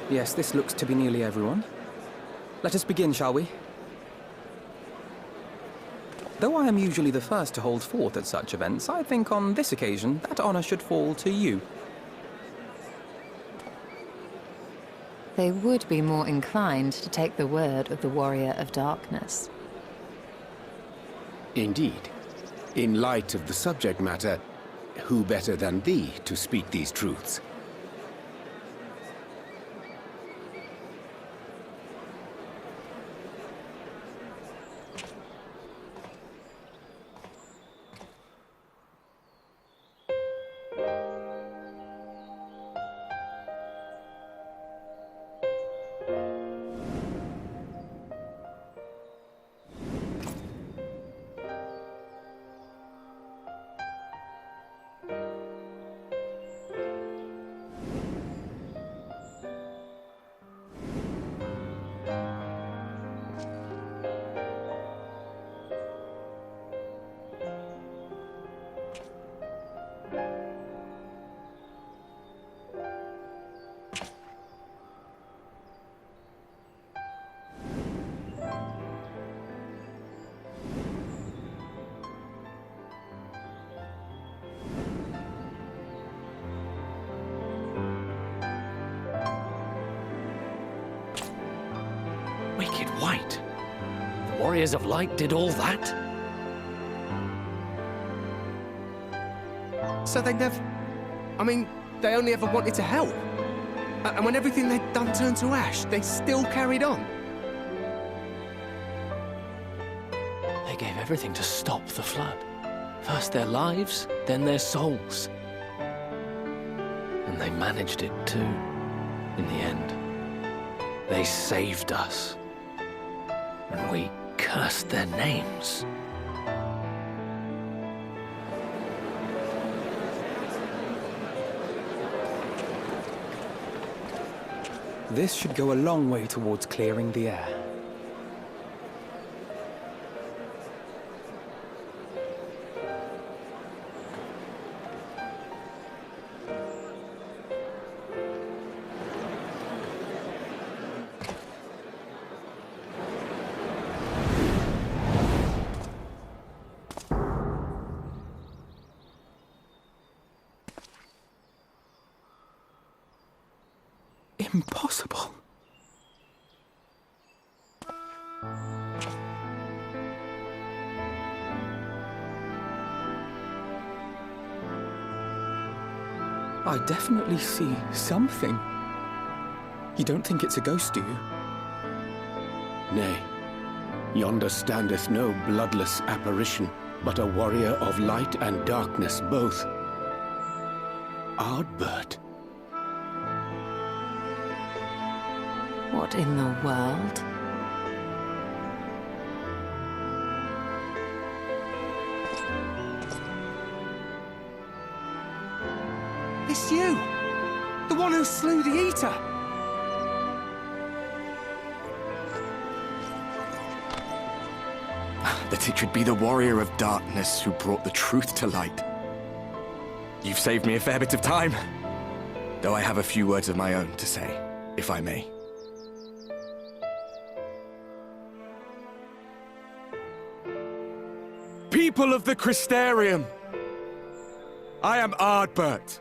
Yes, this looks to be nearly everyone. Let us begin, shall we? Though I am usually the first to hold forth at such events, I think on this occasion that honor should fall to you. They would be more inclined to take the word of the Warrior of Darkness. Indeed. In light of the subject matter, who better than thee to speak these truths? Wicked White? The Warriors of Light did all that? So they never... I mean, they only ever wanted to help. And when everything they'd done turned to ash, they still carried on. They gave everything to stop the flood. First their lives, then their souls. And they managed it too, in the end. They saved us. And we cursed their names. This should go a long way towards clearing the air. Impossible. I definitely see something. You don't think it's a ghost, do you? Nay, yonder standeth no bloodless apparition, but a warrior of light and darkness both. Ardbert. What in the world? It's you! The one who slew the Eater! That it should be the Warrior of Darkness who brought the truth to light. You've saved me a fair bit of time. Though I have a few words of my own to say, if I may. People of the Crystarium! I am Ardbert,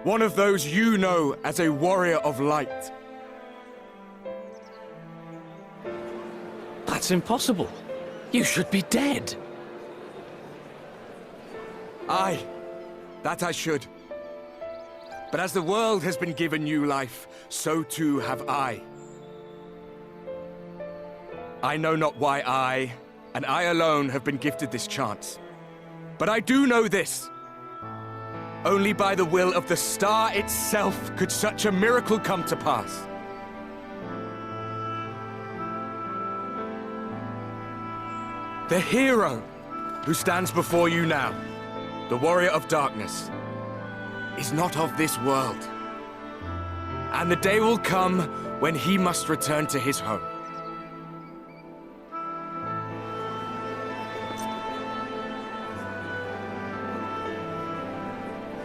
one of those you know as a Warrior of Light. That's impossible. You should be dead. Aye, that I should. But as the world has been given new life, so too have I. I know not why I, and I alone, have been gifted this chance. But I do know this. Only by the will of the star itself could such a miracle come to pass. The hero who stands before you now, the Warrior of Darkness, is not of this world. And the day will come when he must return to his home.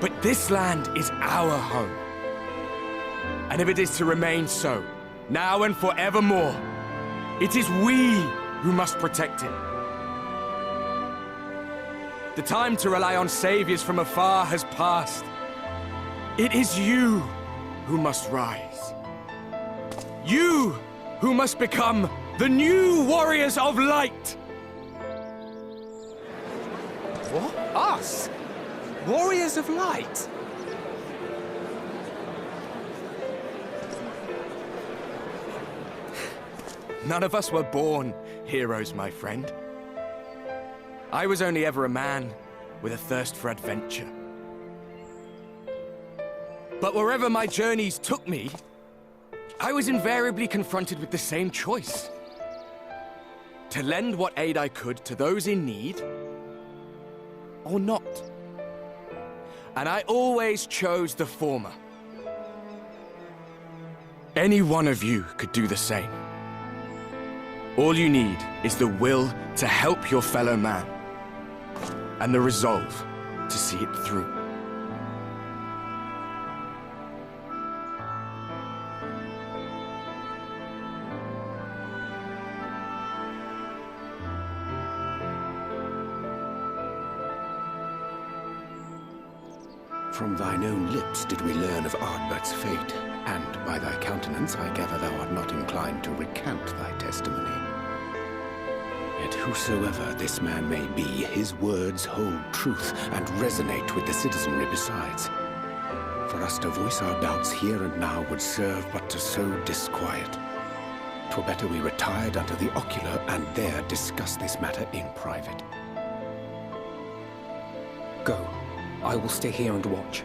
But this land is our home. And if it is to remain so, now and forevermore, it is we who must protect it. The time to rely on saviors from afar has passed. It is you who must rise. You who must become the new warriors of light! What? Us? Warriors of Light? None of us were born heroes, my friend. I was only ever a man with a thirst for adventure. But wherever my journeys took me, I was invariably confronted with the same choice. To lend what aid I could to those in need, or not. And I always chose the former. Any one of you could do the same. All you need is the will to help your fellow man, and the resolve to see it through. From thine own lips did we learn of Ardbert's fate, and by thy countenance I gather thou art not inclined to recant thy testimony. Yet whosoever this man may be, his words hold truth and resonate with the citizenry besides. For us to voice our doubts here and now would serve but to sow disquiet. 'Twere better we retired unto the ocular and there discuss this matter in private. Go. I will stay here and watch.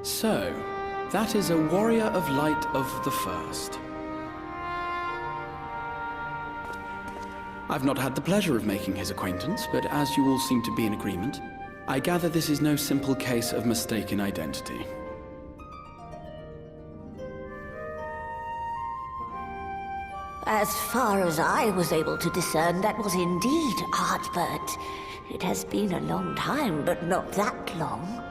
So, that is a warrior of light of the first. I've not had the pleasure of making his acquaintance, but as you all seem to be in agreement, I gather this is no simple case of mistaken identity. As far as I was able to discern, that was indeed Ardbert. It has been a long time, but not that long.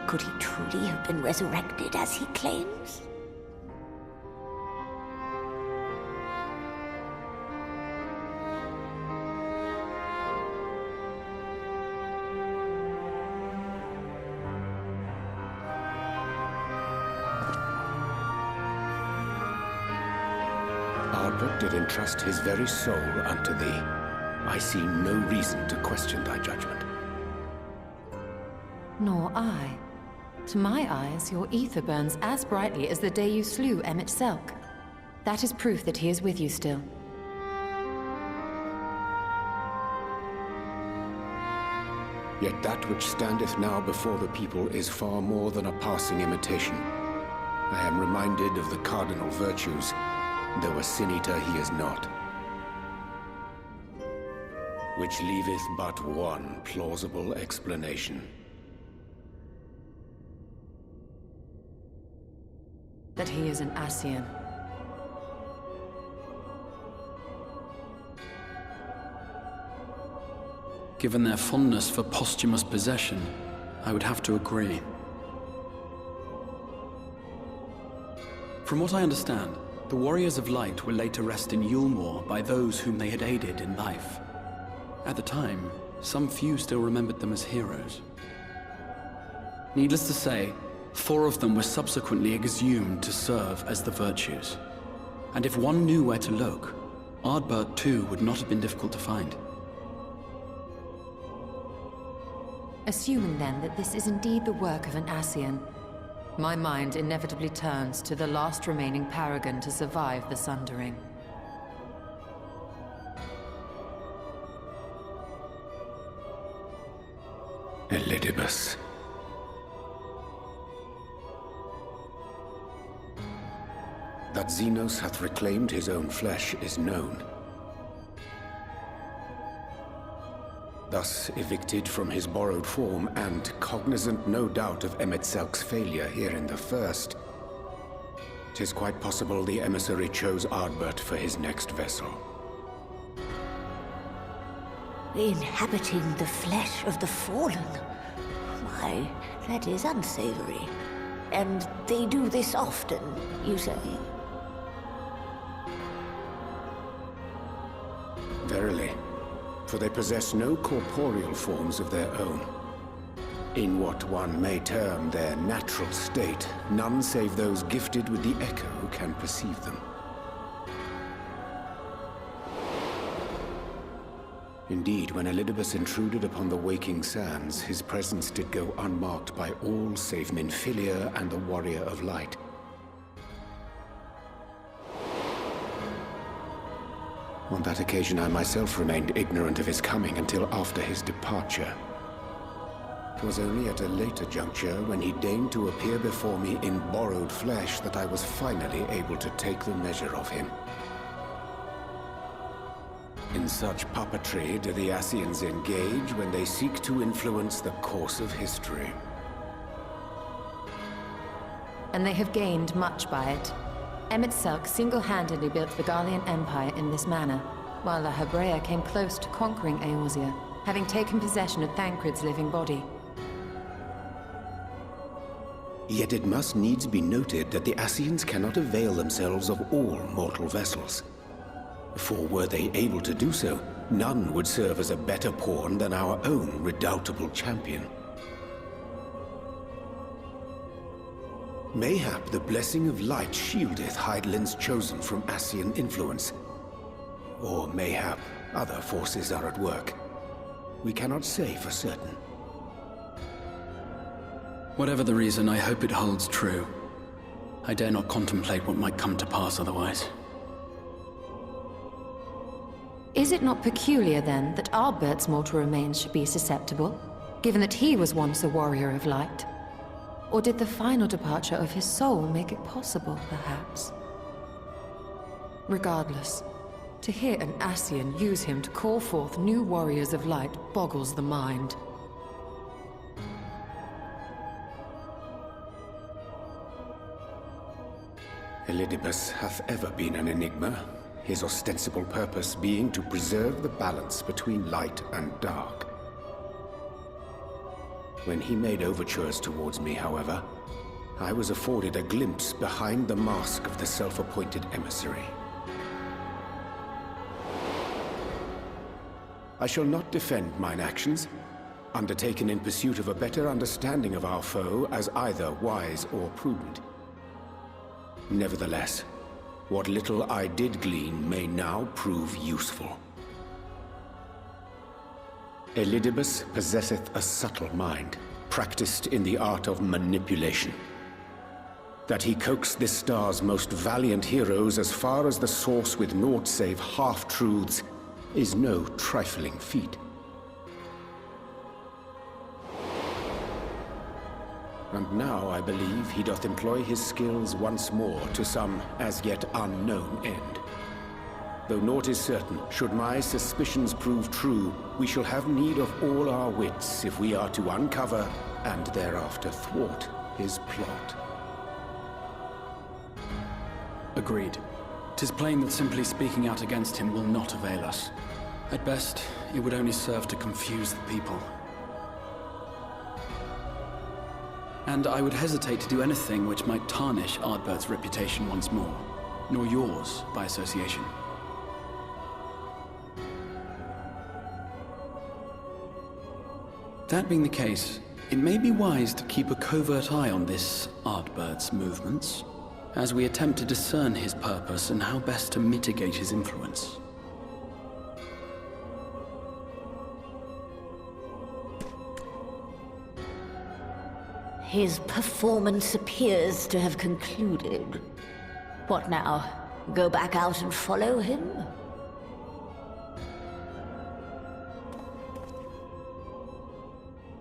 Could he truly have been resurrected as he claims? Ardbert did entrust his very soul unto thee. I see no reason to question thy judgment. Nor I. To my eyes, your ether burns as brightly as the day you slew Emmett Selk. That is proof that he is with you still. Yet that which standeth now before the people is far more than a passing imitation. I am reminded of the cardinal virtues, though a sin-eater he is not. Which leaveth but one plausible explanation. That he is an Ascian. Given their fondness for posthumous possession, I would have to agree. From what I understand, the Warriors of Light were laid to rest in Yulmore by those whom they had aided in life. At the time, some few still remembered them as heroes. Needless to say, 4 of them were subsequently exhumed to serve as the virtues. And if one knew where to look, Ardbert too would not have been difficult to find. Assuming then that this is indeed the work of an Ascian, my mind inevitably turns to the last remaining paragon to survive the Sundering. Elidibus. That Xenos hath reclaimed his own flesh is known. Thus evicted from his borrowed form, and cognizant no doubt of Emet-Selk's failure here in the First, 'tis quite possible the emissary chose Ardbert for his next vessel. Inhabiting the flesh of the fallen? My, that is unsavory. And they do this often, you say? Verily, for they possess no corporeal forms of their own. In what one may term their natural state, none save those gifted with the echo can perceive them. Indeed, when Elidibus intruded upon the waking sands, his presence did go unmarked by all save Minfilia and the Warrior of Light. On that occasion, I myself remained ignorant of his coming until after his departure. It was only at a later juncture, when he deigned to appear before me in borrowed flesh, that I was finally able to take the measure of him. In such puppetry do the Ascians engage when they seek to influence the course of history. And they have gained much by it. Emet-Selk single-handedly built the Garlean Empire in this manner, while La Hebrea came close to conquering Eorzea, having taken possession of Thancred's living body. Yet it must needs be noted that the Ascians cannot avail themselves of all mortal vessels. For were they able to do so, none would serve as a better pawn than our own redoubtable champion. Mayhap the blessing of light shieldeth Hydaelyn's chosen from Ascian influence. Or mayhap other forces are at work. We cannot say for certain. Whatever the reason, I hope it holds true. I dare not contemplate what might come to pass otherwise. Is it not peculiar, then, that Ardbert's mortal remains should be susceptible, given that he was once a warrior of light? Or did the final departure of his soul make it possible, perhaps? Regardless, to hear an Ascian use him to call forth new warriors of light boggles the mind. Elidibus hath ever been an enigma, his ostensible purpose being to preserve the balance between light and dark. When he made overtures towards me, however, I was afforded a glimpse behind the mask of the self-appointed emissary. I shall not defend mine actions, undertaken in pursuit of a better understanding of our foe as either wise or prudent. Nevertheless, what little I did glean may now prove useful. Elidibus possesseth a subtle mind, practiced in the art of manipulation. That he coaxed this star's most valiant heroes as far as the source with naught save half-truths is no trifling feat. And now I believe he doth employ his skills once more to some as yet unknown end. Though naught is certain, should my suspicions prove true, we shall have need of all our wits if we are to uncover and thereafter thwart his plot. Agreed. 'Tis plain that simply speaking out against him will not avail us. At best, it would only serve to confuse the people. And I would hesitate to do anything which might tarnish Ardbert's reputation once more, nor yours by association. That being the case, it may be wise to keep a covert eye on this Ardbert's movements, as we attempt to discern his purpose and how best to mitigate his influence. His performance appears to have concluded. What now? Go back out and follow him?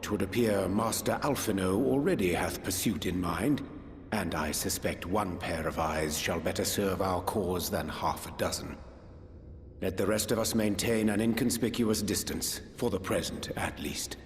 'Twould appear Master Alphino already hath pursuit in mind, And I suspect one pair of eyes shall better serve our cause than half a dozen. Let the rest of us maintain an inconspicuous distance, for the present at least.